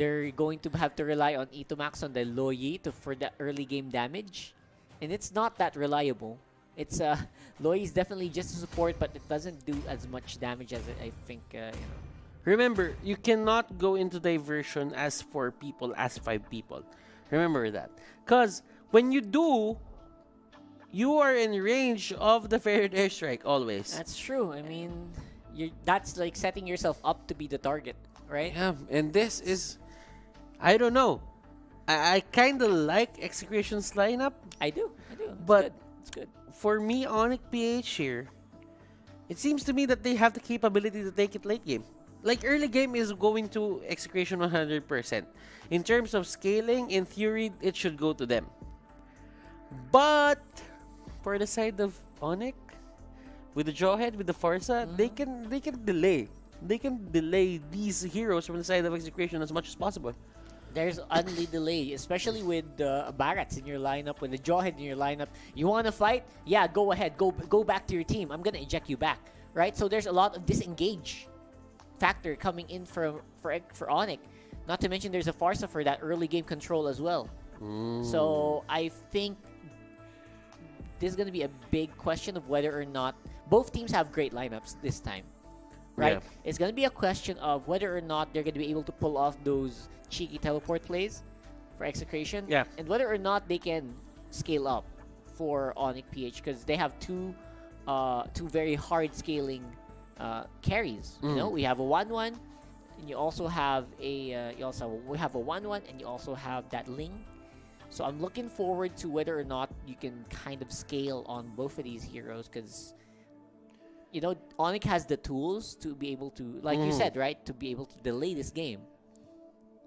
they're going to have to rely on Itomax on the Loyi for the early game damage, and it's not that reliable. It's Loyi is definitely just a support, but it doesn't do as much damage as I think. Remember, you cannot go into diversion as 4 people, as 5 people. Remember that. Because when you do, you are in range of the Faired Airstrike always. That's true. I mean, that's like setting yourself up to be the target, right? Yeah, and this is, I don't know. I kind of like Execration's lineup. I do. But it's good. For me, ONIC PH here, it seems to me that they have the capability to take it late game. Like, early game is going to Execration 100%. In terms of scaling, in theory, it should go to them. But for the side of ONIC, with the Jawhead, with the Farsa, they can delay. They can delay these heroes from the side of Execration as much as possible. There's only delay, especially with the Barats in your lineup, with the Jawhead in your lineup. You want to fight? Yeah, go ahead. Go back to your team. I'm gonna eject you back, right? So there's a lot of disengage factor coming in for ONIC. Not to mention there's a Farsa for that early game control as well. So I think this is going to be a big question of whether or not both teams have great lineups this time, right? Yeah. It's going to be a question of whether or not they're going to be able to pull off those cheeky teleport plays for Execration, and whether or not they can scale up for ONIC PH, because they have two very hard scaling carries. You know, we have a 1-1, and you also have a we have a 1-1, and you also have that Ling. So I'm looking forward to whether or not you can kind of scale on both of these heroes, because ONIC has the tools to be able to, like you said, right, to be able to delay this game.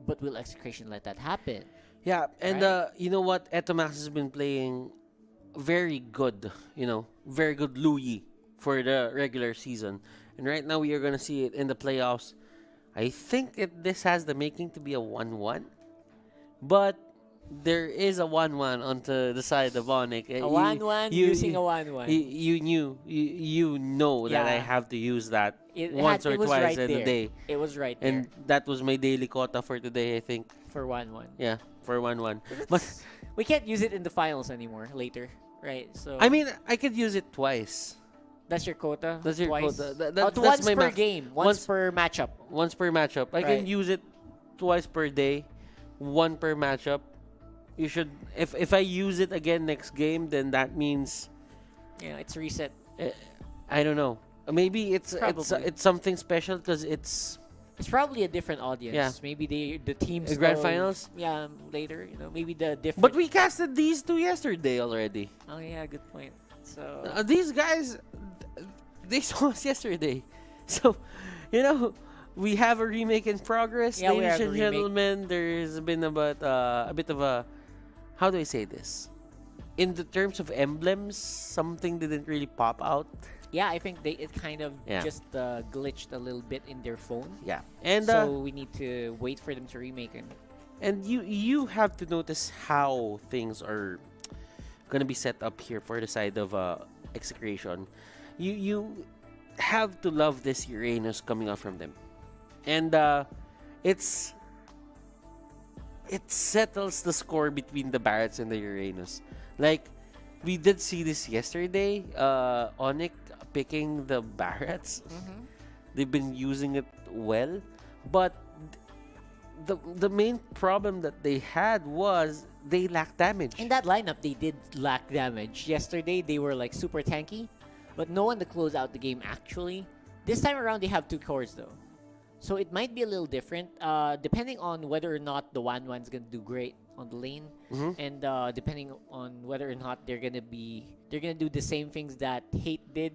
But will Execration let that happen? Yeah, and right? You know what? Etomax has been playing very good, very good Luyi for the regular season. And right now we are going to see it in the playoffs. I think this has the making to be a 1-1. But there is a 1-1 onto the side of ONIC. A 1-1 using a 1-1. You know that I have to use that once or twice in a day. It was right there. And that was my daily quota for today, I think. For 1-1. Yeah, for 1-1. But we can't use it in the finals anymore later, right? So I mean, I could use it twice. That's your quota? That's your twice? quota. That's once per game. Once per matchup. Once per matchup. I can use it twice per day. 1 per matchup. You should, if I use it again next game, then that means, it's reset. I don't know. Maybe it's something special because it's probably a different audience. Yeah. Maybe the teams grand finals. Yeah, later. Maybe the different. But we casted these 2 yesterday already. Oh yeah, good point. So these guys, they saw us yesterday, so we have a remake in progress, ladies and gentlemen. There's been a bit of a, how do I say this? In the terms of emblems, something didn't really pop out. Yeah, I think it kind of just glitched a little bit in their phone. Yeah, and so we need to wait for them to remake it. And you have to notice how things are gonna be set up here for the side of Execration. You have to love this Uranus coming out from them, and it settles the score between the Barats and the Uranus. Like, we did see this yesterday. ONIC picking the Barats. They've been using it well, but the main problem that they had was they lack damage. In that lineup, they did lack damage. Yesterday, they were like super tanky, but no one to close out the game actually. This time around, they have 2 cores though. So it might be a little different, depending on whether or not the 1-1's gonna do great on the lane, and depending on whether or not they're gonna do the same things that Hate did.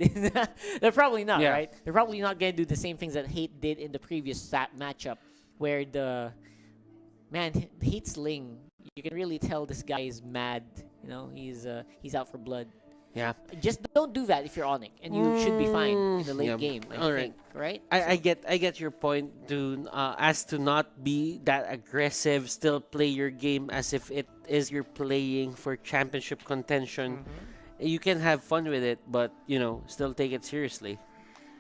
They're probably not, right? They're probably not gonna do the same things that Hate did in the previous matchup, where Hate's Ling, you can really tell this guy is mad. He's out for blood. Yeah. Just don't do that if you're ONIC, and you should be fine in the late game. I think, right? I get your point as to not be that aggressive. Still play your game as if it is you're playing for championship contention. You can have fun with it, but still take it seriously.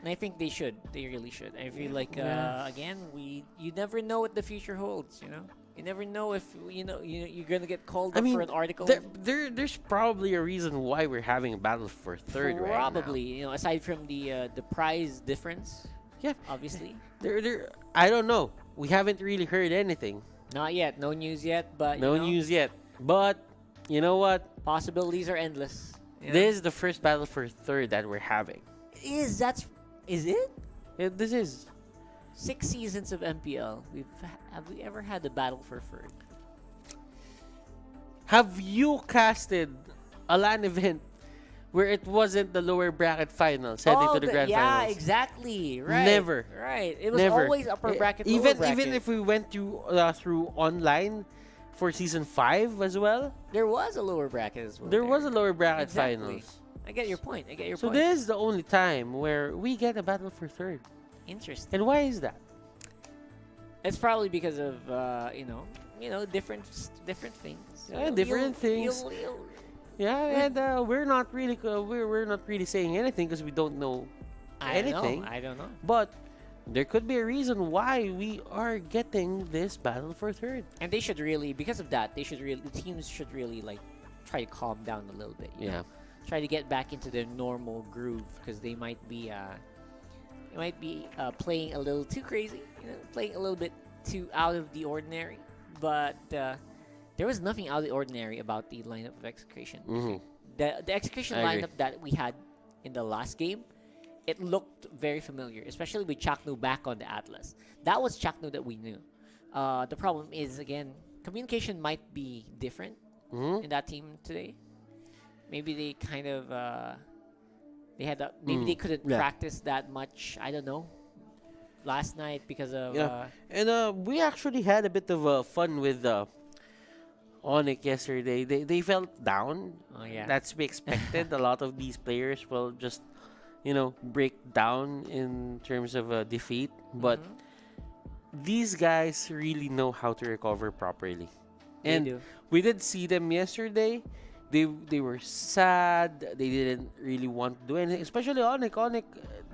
And I think they should. They really should. I feel like again, you never know what the future holds. You know, you never know if you're gonna get called up for an article. There's probably a reason why we're having a battle for third right now. Probably, aside from the prize difference. Yeah, obviously. I don't know. We haven't really heard anything. Not yet. No news yet. But no news yet. But you know what? Possibilities are endless. This is the first battle for third that we're having. Is it? This is 6 seasons of MPL. Have we ever had a battle for third? Have you casted a LAN event where it wasn't the lower bracket finals heading to the grand finals? Yeah, exactly. Right. Never. Right. It was Never. always upper bracket, even lower bracket. Even if we went through online for season 5 as well, there was a lower bracket as well. There was a lower bracket finals. I get your point. So this is the only time where we get a battle for third. Interesting. And why is that? It's probably because of different things. Different things. Yeah, and we're not really saying anything because we don't know anything. I don't know. But there could be a reason why we are getting this battle for third. And they should really, because of that, the teams should really try to calm down a little bit. You know? Try to get back into their normal groove because they might be playing a little too crazy, playing a little bit too out of the ordinary. But there was nothing out of the ordinary about the lineup of Execration. Mm-hmm. The Execration lineup that we had in the last game, it looked very familiar, especially with Chaknu back on the Atlas. That was Chaknu that we knew. The problem is, again, communication might be different in that team today. Maybe they kind of they couldn't practice that much. I don't know. Last night because of and we actually had a bit of fun with ONIC yesterday. They felt down. Oh yeah, that's to be expected. A lot of these players will just break down in terms of defeat, but these guys really know how to recover properly. And we did see them yesterday. They were sad. They didn't really want to do anything. Especially ONIC. ONIC,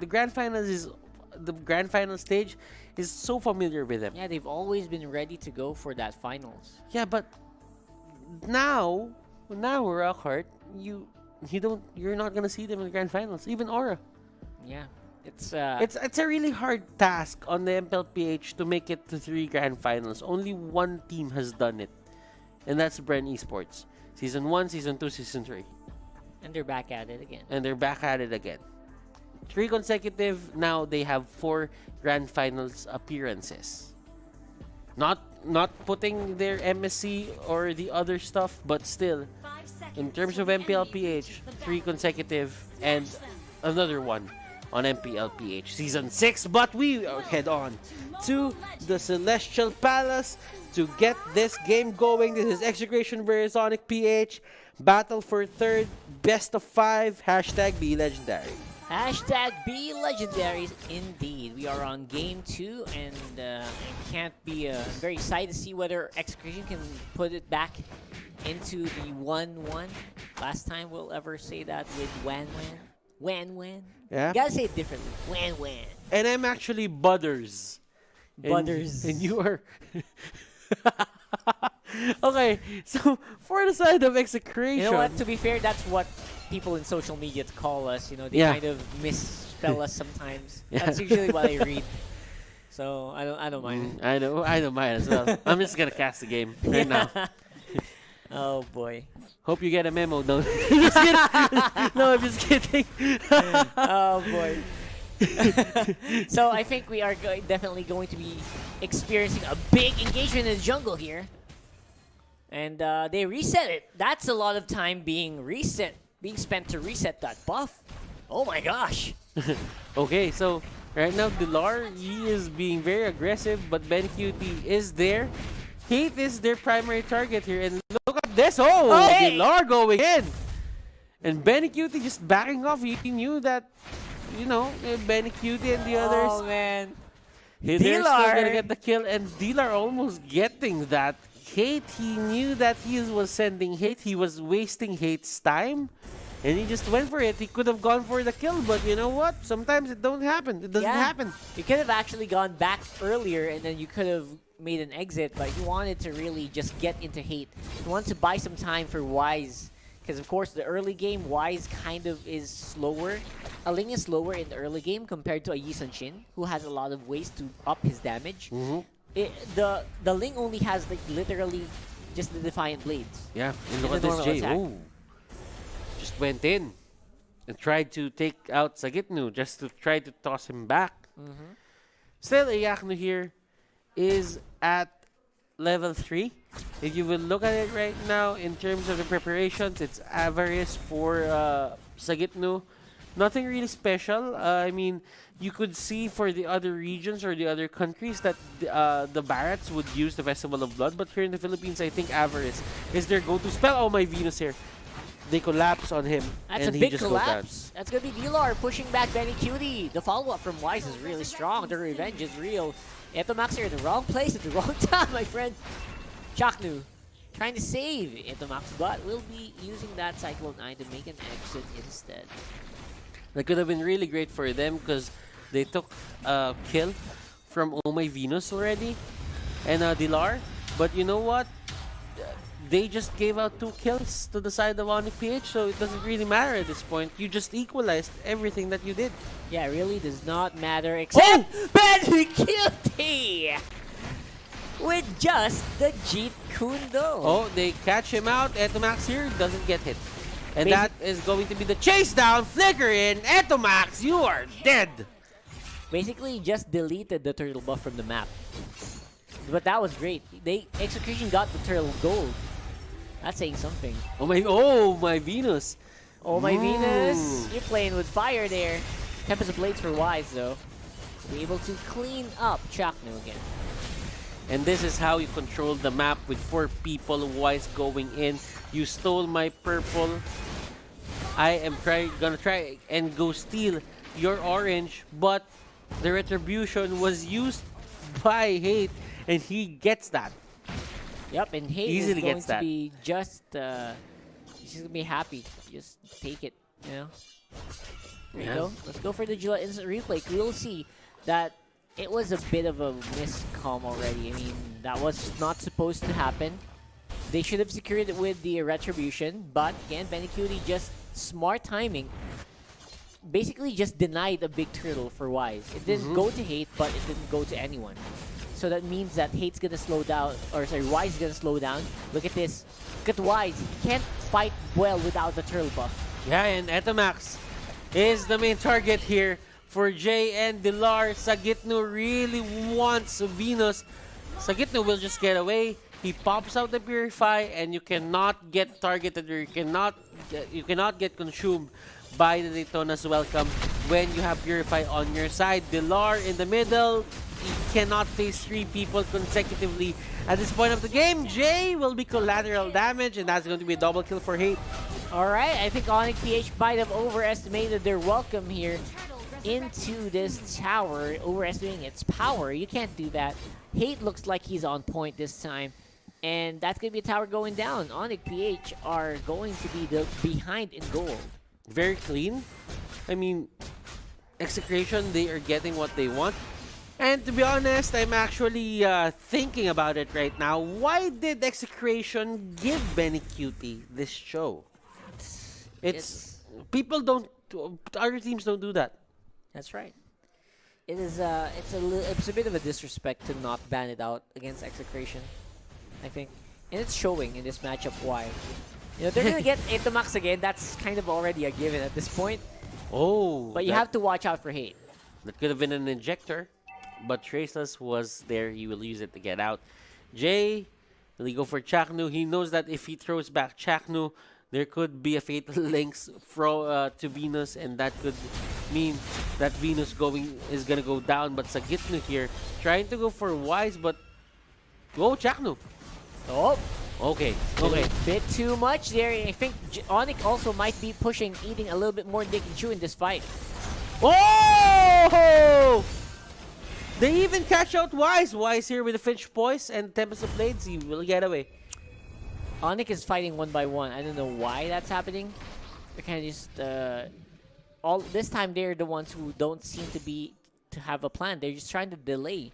the grand final stage is so familiar with them. Yeah, they've always been ready to go for that finals. Yeah, but now Rockhart, you're not gonna see them in the grand finals. Even Aura. Yeah, it's a really hard task on the MPLPH to make it to 3 grand finals. Only one team has done it, and that's Bren Esports. Season 1, Season 2, Season 3. And they're back at it again. 3 consecutive. Now they have 4 grand finals appearances. Not putting their MSC or the other stuff, but still, in terms of MPLPH, 3 consecutive and another one on MPLPH Season 6. But we head on to the Celestial Palace to get this game going. This is Execration versus ONIC PH. Battle for third, best of 5. # be legendary. # be legendaries indeed. We are on game 2 and I can't be very excited to see whether Execration can put it back into the 1-1. Last time we'll ever say that with Wan. Yeah. You gotta say it differently. Wan. And I'm actually Butters. And you are... Okay, so for the side of Execration... You know what? To be fair, that's what people in social media call us. They kind of misspell us sometimes. That's usually what I read. So I don't mind it. I don't mind as well. I'm just gonna cast the game right now. Oh boy. Hope you get a memo. No, just kidding. No, I'm just kidding. Oh boy. So I think we are definitely going to be experiencing a big engagement in the jungle here. And they reset it. That's a lot of time being spent to reset that buff. Oh my gosh. Okay, so right now Dilar, he is being very aggressive, but BenQT is there. Hate is their primary target here, and look at this. Oh, hey! Dilar going in. And BenQT just backing off. He knew that, BenQT and the others. Oh man. They're still gonna get the kill, and Dilar almost getting that. Hate, he knew that he was sending hate. He was wasting Hate's time, and he just went for it. He could have gone for the kill, but you know what? Sometimes it don't happen. It doesn't happen. You could have actually gone back earlier, and then you could have made an exit, but he wanted to really just get into hate. He wanted to buy some time for Wise, because of course the early game, Wise kind of is slower. A Ling is slower in the early game compared to a Yi Sun-shin, who has a lot of ways to up his damage. The Ling only has like literally just the Defiant Blades. Yeah, and look at this Jay. Oh, just went in and tried to take out Sagitnu just to try to toss him back. Still, Ayaknu here is at level 3. If you will look at it right now in terms of the preparations, it's avarice for Sagitnu. Nothing really special. I mean, you could see for the other regions or the other countries that the Barats would use the Festival of Blood, but here in the Philippines, I think avarice is their go-to spell. Oh, my Venus here. They collapse on him. That's and a big collapse. That's going to be Dilar pushing back Benny Cutie. The follow-up from Wise is really strong. The revenge is real. Etomax here in the wrong place at the wrong time, my friend. Chaknu trying to save Etomax, but will be using that Cyclone Eye to make an exit instead. That could have been really great for them because they took a kill from Oh My Venus already and Dilar. But you know what? They just gave out 2 kills to the side of ONIC PH, so it doesn't really matter at this point. You just equalized everything that you did. Yeah, it really does not matter except Benny Cutie with just the Jeet Kundo. Oh, they catch him out. Etomax here doesn't get hit. And that is going to be the chase down. Flicker in. Etomax, you are dead. Basically, just deleted the turtle buff from the map. But that was great. Execution got the turtle gold. That's saying something. Oh my Venus. Oh my Venus. You're playing with fire there. Tempest of Blades for Wise though. To be able to clean up Chaknu again. And this is how you control the map with 4 people, Wise going in. You stole my purple. I am gonna try and go steal your orange, but the retribution was used by Hate, and he gets that. Yep, and Hate Easily is going gets to that. be just, he's just gonna be happy. Just take it, you know? There you go. Let's go for the Gillette instant replay. We'll see that it was a bit of a miscom already. I mean, that was not supposed to happen. They should have secured it with the retribution, but again, Benny Cutie just smart timing. Basically just denied a big turtle for Wise. It didn't go to Hate, but it didn't go to anyone. So that means that Hate's gonna slow down, or sorry, Wise is gonna slow down. Look at this. Look at Wise. He can't fight well without the turtle buff. Yeah, and Etomax is the main target here for Jay and Dilar. Sagitnu really wants Venus. Sagitnu will just get away. He pops out the Purify, and you cannot get targeted, or you cannot get consumed by the Daytona's Welcome when you have Purify on your side. Dilar in the middle. He cannot face 3 people consecutively at this point of the game. Jay will be collateral damage, and that's going to be a double kill for Hate. Alright, I think ONIC PH might have overestimated their welcome here into this tower, overestimating its power. You can't do that. Hate looks like he's on point this time, and that's going to be a tower going down. ONIC PH are going to be the behind in gold. Very clean. I mean, Execration, they are getting what they want. And to be honest, I'm actually thinking about it right now. Why did Execration give Benny Cutie this show? It's people don't, other teams don't do that. That's right. It is it's a bit of a disrespect to not ban it out against Execration, I think, and it's showing in this matchup why. You know, they're gonna get Etomax again. That's kind of already a given at this point. Oh, but you have to watch out for Hate. That could have been an injector, but Traceless was there. He will use it to get out. Jay, will he go for Chaknu? He knows that if he throws back Chaknu, there could be a fatal links to Venus, and that could mean that Venus is gonna go down. But Sagitnu here trying to go for Wise, but go Chaknu. Oh, okay. A bit too much there. I think ONIC also might be eating a little bit more Dick and Chew in this fight. Oh! They even catch out Wise. Wise here with the Finch Poise and Tempest of Blades. He will get away. ONIC is fighting 1 by 1. I don't know why that's happening. They're kind of just all this time. They're the ones who don't seem to have a plan. They're just trying to delay.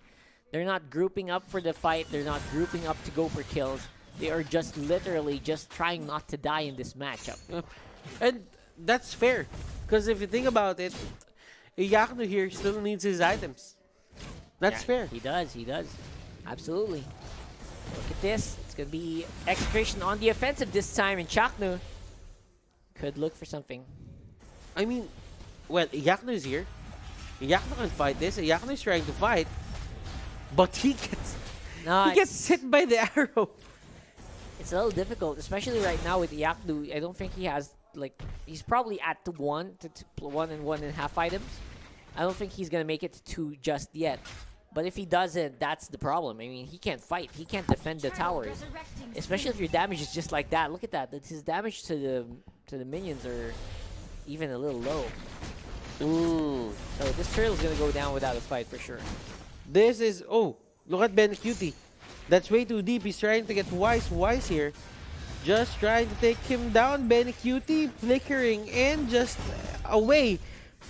They're not grouping up for the fight. They're not grouping up to go for kills. They are just literally just trying not to die in this matchup. And that's fair, because if you think about it, Iyakno here still needs his items. That's fair. He does. He does. Absolutely. Look at this. It's going to be Execration on the offensive this time, and Chaknu could look for something. I mean, well, Iyakno is here. Iyakno can fight this. Iyakno is trying to fight, but he gets hit by the arrow. It's a little difficult, especially right now with Iyaknu. I don't think he has, like, he's probably at 1 to 1 and 1.5 items. I don't think he's going to make it to 2 just yet. But if he doesn't, that's the problem. I mean, he can't fight. He can't defend the towers. Especially if your damage is just like that. Look at that. His damage to the minions are even a little low. Ooh. So this turtle's going to go down without a fight for sure. This is... Oh, look at Ben Cutie. That's way too deep. He's trying to get Wise here. Just trying to take him down. Ben Cutie flickering in just away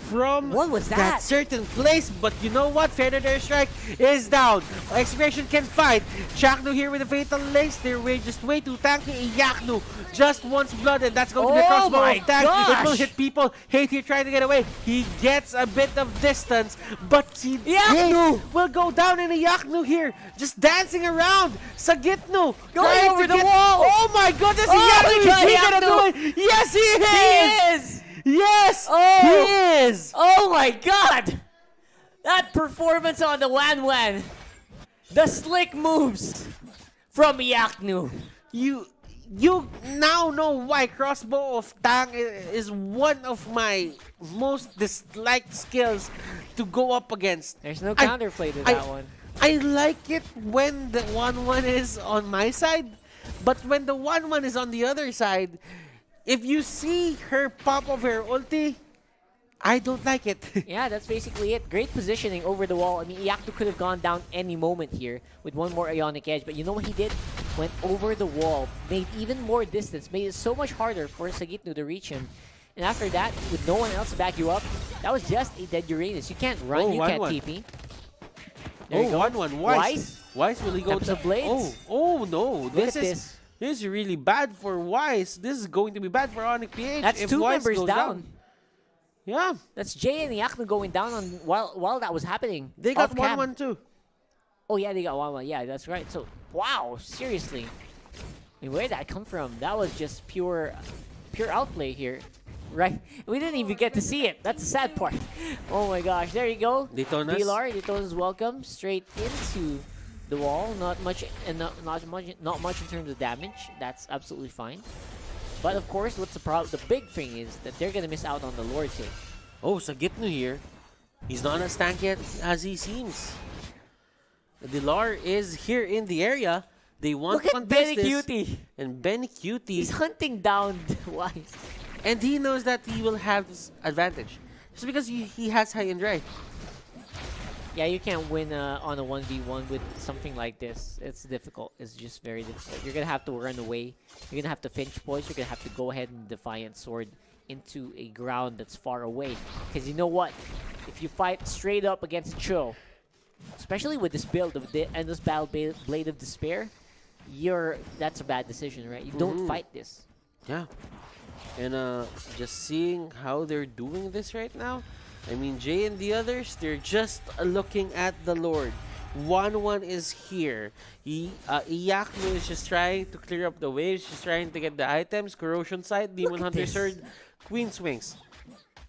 from what was that? certain place, but you know what? Feather Strike is down. Execration can fight. Chaknu here with a Fatal Lace. They're just way too tanky. Iyaknu just wants blood, and that's going to be a crossbow attack. It will hit people. Hate here trying to get away. He gets a bit of distance, but Iyaknu will go down in Iyaknu here, just dancing around. Sagitnu going over the wall. Oh my goodness! Iyaknu is gonna do it. Yes, he is. He is. Yes, he is! Oh my god! That performance on the Wan. The slick moves from Iyaknu. You now know why Crossbow of Tang is one of my most disliked skills to go up against. There's no counterplay to that one. I like it when the 1-1 is on my side, but when the 1-1 is on the other side, if you see her pop of her ulti, I don't like it. Yeah, that's basically it. Great positioning over the wall. I mean, Iyaknu could have gone down any moment here with one more Ionic Edge, but you know what he did? Went over the wall, made even more distance, made it so much harder for Sagitnu to reach him. And after that, with no one else to back you up, that was just a dead Uranus. You can't run, you can't TP. There you go. 1-1. Wise, will he go to Blades? Oh no. This is really bad for Wise. This is going to be bad for ONIC PH. That's if 2 Wise members goes down. Yeah. That's Jay and Iyaknu going down on while that was happening. They got 1-1 too. Oh yeah, they got 1-1. Yeah, that's right. So wow, seriously. I mean, where did that come from? That was just pure outplay here. Right? We didn't even get to see it. That's the sad part. Oh my gosh. There you go. Daytona's welcome straight into the wall. Not much not much in terms of damage. That's absolutely fine. But of course, what's the problem? The big thing is that they're gonna miss out on the Lord too. Oh, Sagitnu here. He's not as tanky as he seems. The Dilar is here in the area. They want to contest this. And Ben Cutie. He's hunting down Wise. And he knows that he will have this advantage. Just because he has high and dry. Yeah, you can't win on a 1v1 with something like this. It's difficult. It's just very difficult. You're going to have to run away. You're going to have to finch poise. You're going to have to go ahead and Defiant Sword into a ground that's far away. Because you know what? If you fight straight up against Cho, especially with this build of the Endless Battle Blade of Despair, that's a bad decision, right? You don't fight this. Yeah. And just seeing how they're doing this right now, I mean, Jay and the others, they're just looking at the Lord. 1-1 is here. Iyaknu is just trying to clear up the waves. She's trying to get the items. Corrosion Sight, Demon Hunter Sword, Queen's Wings.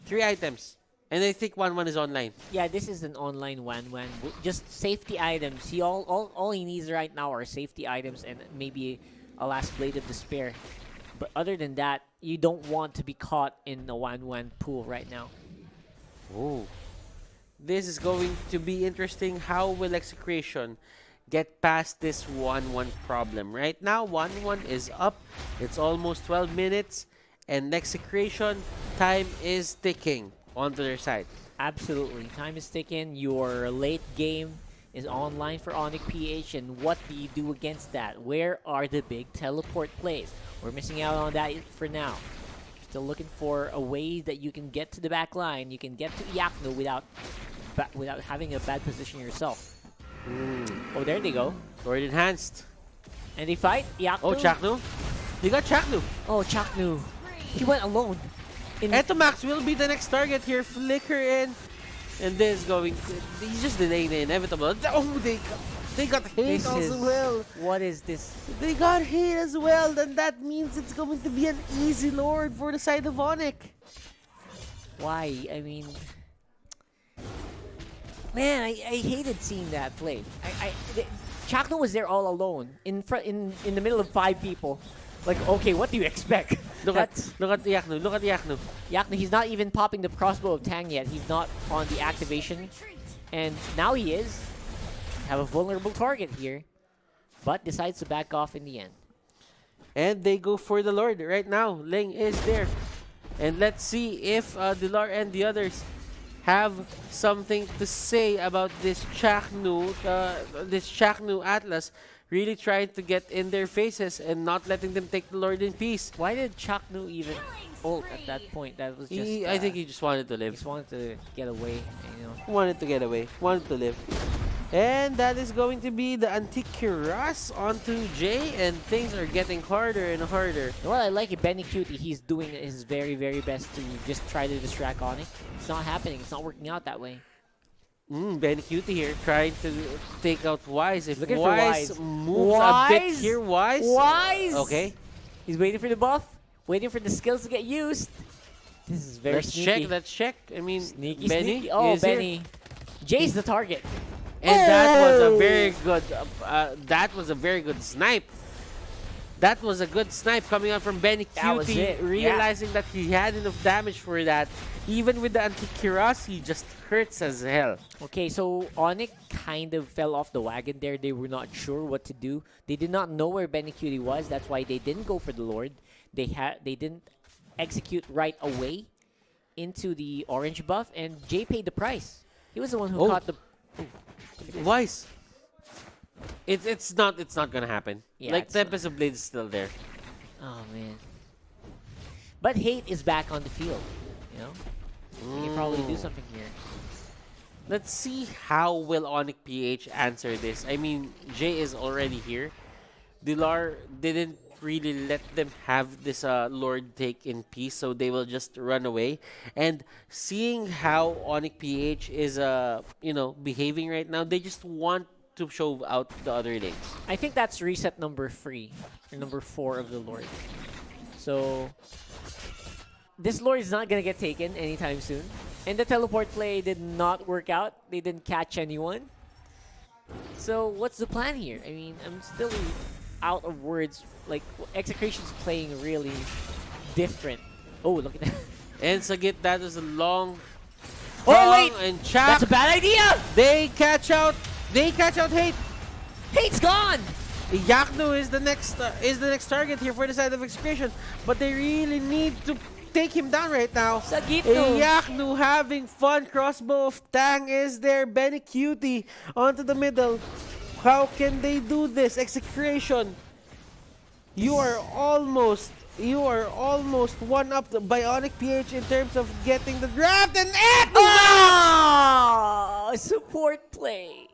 3 items. And I think 1-1 is online. Yeah, this is an online 1-1. Just safety items. All he needs right now are safety items and maybe a last Blade of Despair. But other than that, you don't want to be caught in a 1-1 pool right now. Oh. This is going to be interesting. How will Execration get past this 1-1 problem? Right now, 1-1 is up. It's almost 12 minutes. And Execration, time is ticking onto their side. Absolutely. Time is ticking. Your late game is online for ONIC PH. And what do you do against that? Where are the big teleport plays? We're missing out on that for now. Still looking for a way that you can get to the back line. You can get to Yakno without having a bad position yourself. Oh, there they go. Lord enhanced. And they fight Yakno. Oh, Chaknu. You got Chaknu. Oh, Chaknu. He went alone. Eto Max will be the next target here. Flicker in. And this is going. He's just delaying the inevitable. Oh, they got hate as well. What is this? They got hate as well. Then that means it's going to be an easy Lord for the side of ONIC. Why? I mean, man, I hated seeing that play. Chakno was there all alone in front in the middle of 5 people. Like, okay, what do you expect? Look at Yakno. Look at Yakno. Yakno, he's not even popping the crossbow of Tang yet. He's not on the activation. And now he is. Have a vulnerable target here. But decides to back off in the end. And they go for the Lord right now. Ling is there. And let's see if Dilar and the others have something to say about this Chaknu Atlas. Really trying to get in their faces and not letting them take the Lord in peace. Why did Chaknu even ult at that point? That was just. I think he just wanted to live. Just wanted to get away. You know. Wanted to get away. Wanted to live. And that is going to be the Antikyras onto Jay, and things are getting harder and harder. Well, I like it. Benny Cutie, he's doing his very, very best to just try to distract ONIC. It's not happening. It's not working out that way. Benny Cutie here trying to take out Wise. If Looking Wise for Wise moves a bit here, Wise. Okay. He's waiting for the buff, waiting for the skills to get used. This is very sneaky. Let's check. I mean, sneaky, Benny. Sneaky. Oh, Benny. Here. Jay's the target. And that was a very good. That was a very good snipe. That was a good snipe coming out from Benny Cutie, realizing that he had enough damage for that. Even with the Antikyras, he just hurts as hell. Okay, so ONIC kind of fell off the wagon there. They were not sure what to do. They did not know where Benny Cutie was. That's why they didn't go for the Lord. They didn't execute right away into the orange buff, and Jay paid the price. He was the one who caught the. Wise. It's not gonna happen. Yeah, like Tempest of Blade is still there. Oh man. But Hate is back on the field. You know? He can probably do something here. Let's see how will ONIC PH answer this. I mean, Jay is already here. Dilar didn't really let them have this Lord take in peace, so they will just run away. And seeing how ONIC PH is behaving right now, they just want to show out the other lanes. I think that's reset number 3 or number 4 of the Lord. So this Lord is not gonna get taken anytime soon. And the teleport play did not work out. They didn't catch anyone. So what's the plan here? I mean, I'm still out of words. Like, EXECRATION's playing really different. Oh, look at that. And Sagit, that is a long. Oh wait! And Chak, that's a bad idea! They catch out Hate. Hate's gone! Yakno is the next target here for the side of EXECRATION, but they really need to take him down right now. Sagito. Yakno having fun. Crossbow of Tang is there. Benny Cutie onto the middle. How can they do this? EXECRATION. You are almost one up by ONIC PH in terms of getting the draft, and support play.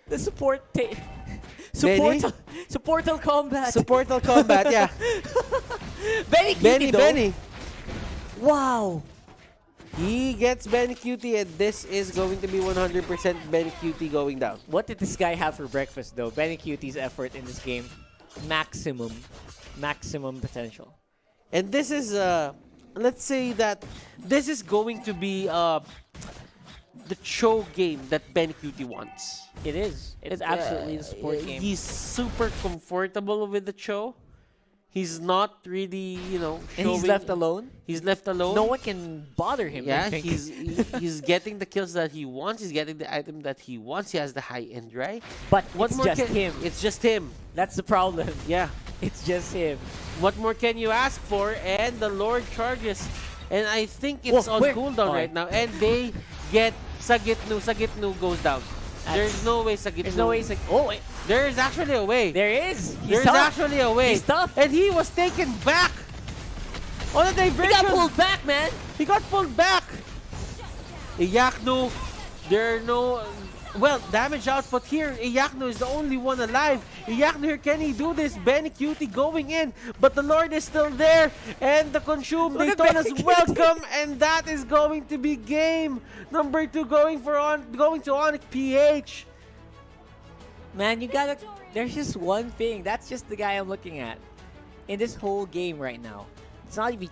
The supportal combat. Supportal combat, yeah. Benny. Wow. He gets Benny Cutie, and this is going to be 100% Benny Cutie going down. What did this guy have for breakfast, though? Benny Cutie's effort in this game, maximum potential. And this is, let's say that this is going to be the Cho game that Benny Cutie wants. It is. It is absolutely the support game. He's super comfortable with the Cho. He's not really, showing. And he's left alone. He's left alone. No one can bother him. Yeah, he's getting the kills that he wants. He's getting the item that he wants. He has the high end, right? But it's just him. It's just him. That's the problem. Yeah. It's just him. What more can you ask for? And the Lord charges. And I think it's on cooldown right now. And they get Sagitnu. Sagitnu goes down. There's no way Sagitnu. There's no way. Oh, wait. There is actually a way. There is. There's actually a way. He's tough. And he was taken back. On a He diversion! got pulled back, man! He got pulled back! Iyakno, there are no... Well, damage output here. Iyakno is the only one alive. Iyakno here, can he do this? Benny Cutie going in, but the Lord is still there. And the Consume Daytona's welcome, and that is going to be game number 2 going to ONIC PH. Man, you gotta... There's just one thing. That's just the guy I'm looking at in this whole game right now. It's not even